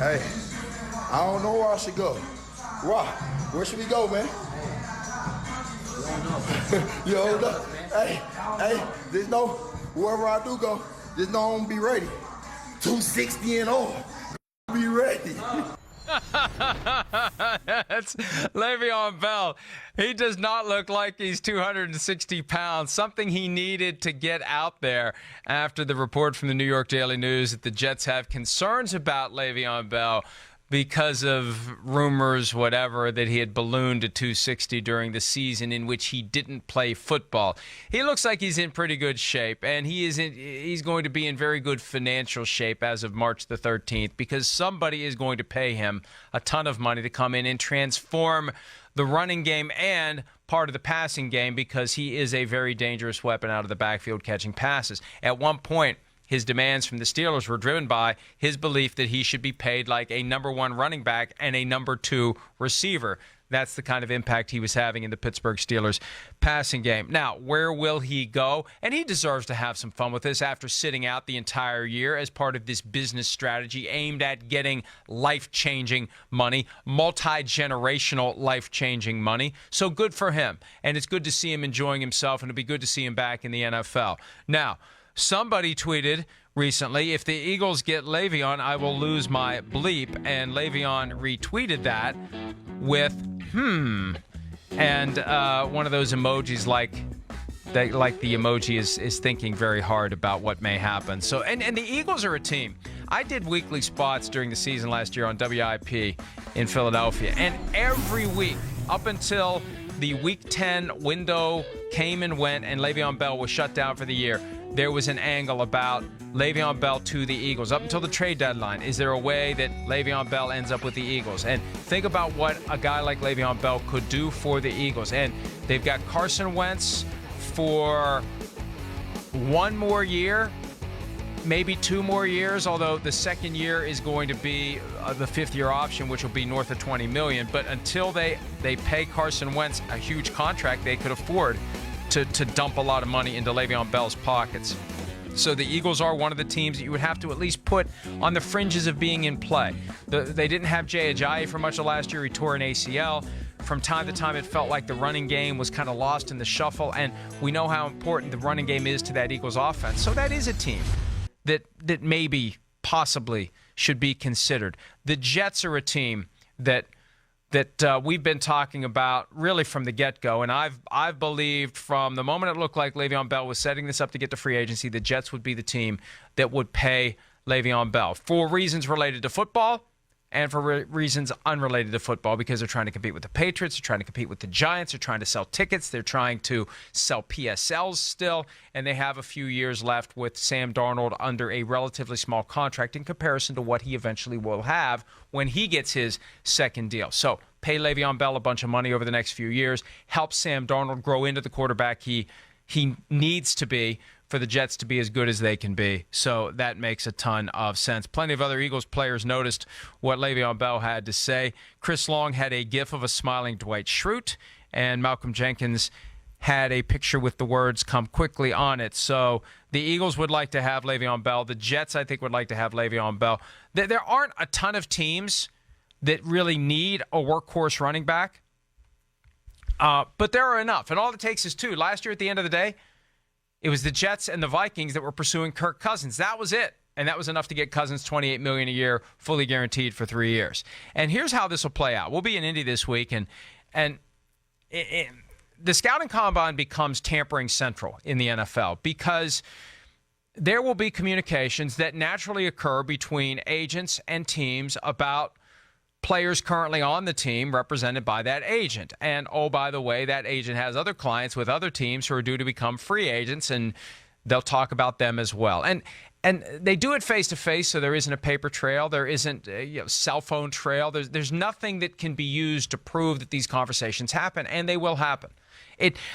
Hey, I don't know where I should go. Where should we go, man? You don't know? Hey, there's no, wherever I do go, there's no I'm gonna be ready. 260 and all. Be ready. That's Le'Veon Bell. He does not look like he's 260 pounds, something he needed to get out there after the report from the New York Daily News that the Jets have concerns about Le'Veon Bell because of rumors, whatever, that he had ballooned to 260 during the season in which he didn't play football. He looks like he's in pretty good shape, and he's going to be in very good financial shape as of March the 13th because somebody is going to pay him a ton of money to come in and transform the running game and part of the passing game because he is a very dangerous weapon out of the backfield catching passes. At one point, his demands from the Steelers were driven by his belief that he should be paid like a number one running back and a number two receiver. That's the kind of impact he was having in the Pittsburgh Steelers passing game. Now, where will he go? And he deserves to have some fun with this after sitting out the entire year as part of this business strategy aimed at getting life-changing money, multi-generational life-changing money. So good for him. And it's good to see him enjoying himself, and it'll be good to see him back in the NFL. Now, somebody tweeted recently, if the Eagles get Le'Veon, I will lose my bleep. And Le'Veon retweeted that with, and one of those emojis like the emoji is thinking very hard about what may happen. So, and the Eagles are a team. I did weekly spots during the season last year on WIP in Philadelphia. And every week, up until the Week 10 window came and went and Le'Veon Bell was shut down for the year, there was an angle about Le'Veon Bell to the Eagles. Up until the trade deadline, is there a way that Le'Veon Bell ends up with the Eagles? And think about what a guy like Le'Veon Bell could do for the Eagles. And they've got Carson Wentz for one more year, maybe 2 more years, although the second year is going to be the fifth-year option, which will be north of $20 million. But until they pay Carson Wentz a huge contract, they could afford to dump a lot of money into Le'Veon Bell's pockets. So the Eagles are one of the teams that you would have to at least put on the fringes of being in play. They didn't have Jay Ajayi for much of last year. He tore an ACL. From time to time, it felt like the running game was kind of lost in the shuffle, and we know how important the running game is to that Eagles offense. So that is a team that maybe, possibly, should be considered. The Jets are a team that we've been talking about really from the get-go, and I've believed from the moment it looked like Le'Veon Bell was setting this up to get to free agency, the Jets would be the team that would pay Le'Veon Bell for reasons related to football and for reasons unrelated to football, because they're trying to compete with the Patriots, they're trying to compete with the Giants, they're trying to sell tickets, they're trying to sell PSLs still, and they have a few years left with Sam Darnold under a relatively small contract in comparison to what he eventually will have when he gets his second deal. So pay Le'Veon Bell a bunch of money over the next few years, help Sam Darnold grow into the quarterback he needs to be for the Jets to be as good as they can be. So that makes a ton of sense. Plenty of other Eagles players noticed what Le'Veon Bell had to say. Chris Long had a gif of a smiling Dwight Schrute, and Malcolm Jenkins had a picture with the words "come quickly" on it. So the Eagles would like to have Le'Veon Bell. The Jets, I think, would like to have Le'Veon Bell. There aren't a ton of teams that really need a workhorse running back, but there are enough. And all it takes is 2. Last year, at the end of the day, it was the Jets and the Vikings that were pursuing Kirk Cousins. That was it. And that was enough to get Cousins $28 million a year, fully guaranteed for 3 years. And here's how this will play out. We'll be in Indy this week, and the scouting combine becomes tampering central in the NFL because there will be communications that naturally occur between agents and teams about players currently on the team represented by that agent. And, oh, by the way, that agent has other clients with other teams who are due to become free agents, and they'll talk about them as well. And they do it face-to-face, so there isn't a paper trail. There isn't a cell phone trail. There's nothing that can be used to prove that these conversations happen, and they will happen.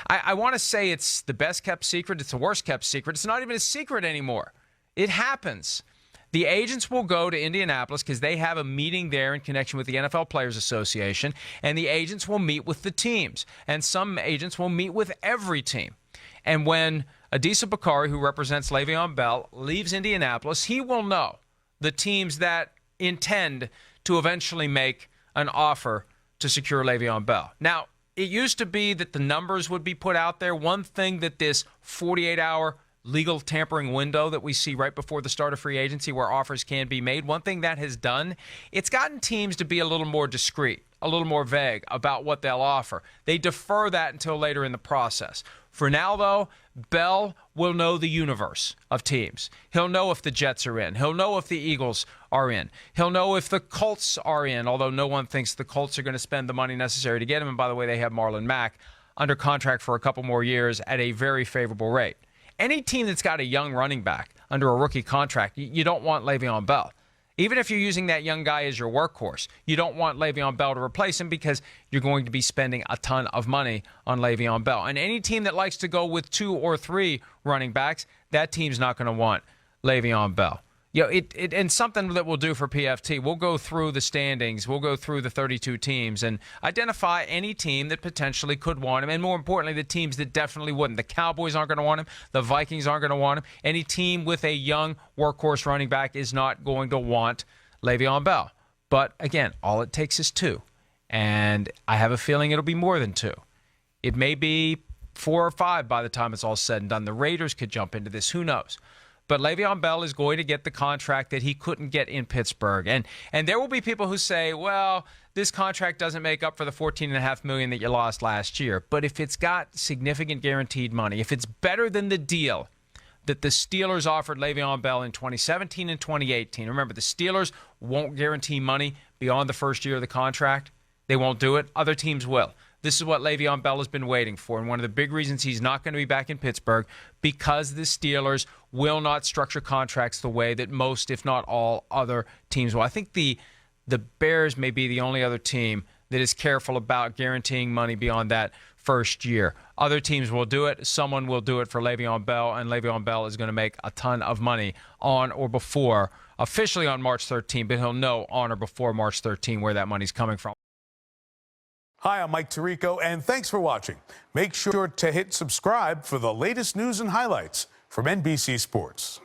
I want to say it's the best-kept secret. It's the worst-kept secret. It's not even a secret anymore. It happens. The agents will go to Indianapolis because they have a meeting there in connection with the NFL Players Association, and the agents will meet with the teams. And some agents will meet with every team. And when Adisa Bakari, who represents Le'Veon Bell, leaves Indianapolis, he will know the teams that intend to eventually make an offer to secure Le'Veon Bell. Now, it used to be that the numbers would be put out there. One thing that this 48-hour legal tampering window that we see right before the start of free agency where offers can be made, one thing that has done, it's gotten teams to be a little more discreet, a little more vague about what they'll offer. They defer that until later in the process. For now, though, Bell will know the universe of teams. He'll know if the Jets are in. He'll know if the Eagles are in. He'll know if the Colts are in, although no one thinks the Colts are going to spend the money necessary to get him. And by the way, they have Marlon Mack under contract for a couple more years at a very favorable rate. Any team that's got a young running back under a rookie contract, you don't want Le'Veon Bell. Even if you're using that young guy as your workhorse, you don't want Le'Veon Bell to replace him because you're going to be spending a ton of money on Le'Veon Bell. And any team that likes to go with 2 or 3 running backs, that team's not going to want Le'Veon Bell. You know, and something that we'll do for PFT, we'll go through the standings, we'll go through the 32 teams and identify any team that potentially could want him, and more importantly, the teams that definitely wouldn't. The Cowboys aren't going to want him. The Vikings aren't going to want him. Any team with a young workhorse running back is not going to want Le'Veon Bell. But again, all it takes is 2, and I have a feeling it'll be more than 2. It may be 4 or 5 by the time it's all said and done. The Raiders could jump into this. Who knows? But Le'Veon Bell is going to get the contract that he couldn't get in Pittsburgh. And there will be people who say, well, this contract doesn't make up for the $14.5 million that you lost last year. But if it's got significant guaranteed money, if it's better than the deal that the Steelers offered Le'Veon Bell in 2017 and 2018, remember, the Steelers won't guarantee money beyond the first year of the contract. They won't do it. Other teams will. This is what Le'Veon Bell has been waiting for, and one of the big reasons he's not going to be back in Pittsburgh, because the Steelers will not structure contracts the way that most, if not all, other teams will. I think the Bears may be the only other team that is careful about guaranteeing money beyond that first year. Other teams will do it. Someone will do it for Le'Veon Bell, and Le'Veon Bell is going to make a ton of money on or before, officially on March 13, but he'll know on or before March 13 where that money's coming from. Hi, I'm Mike Tirico, and thanks for watching. Make sure to hit subscribe for the latest news and highlights from NBC Sports.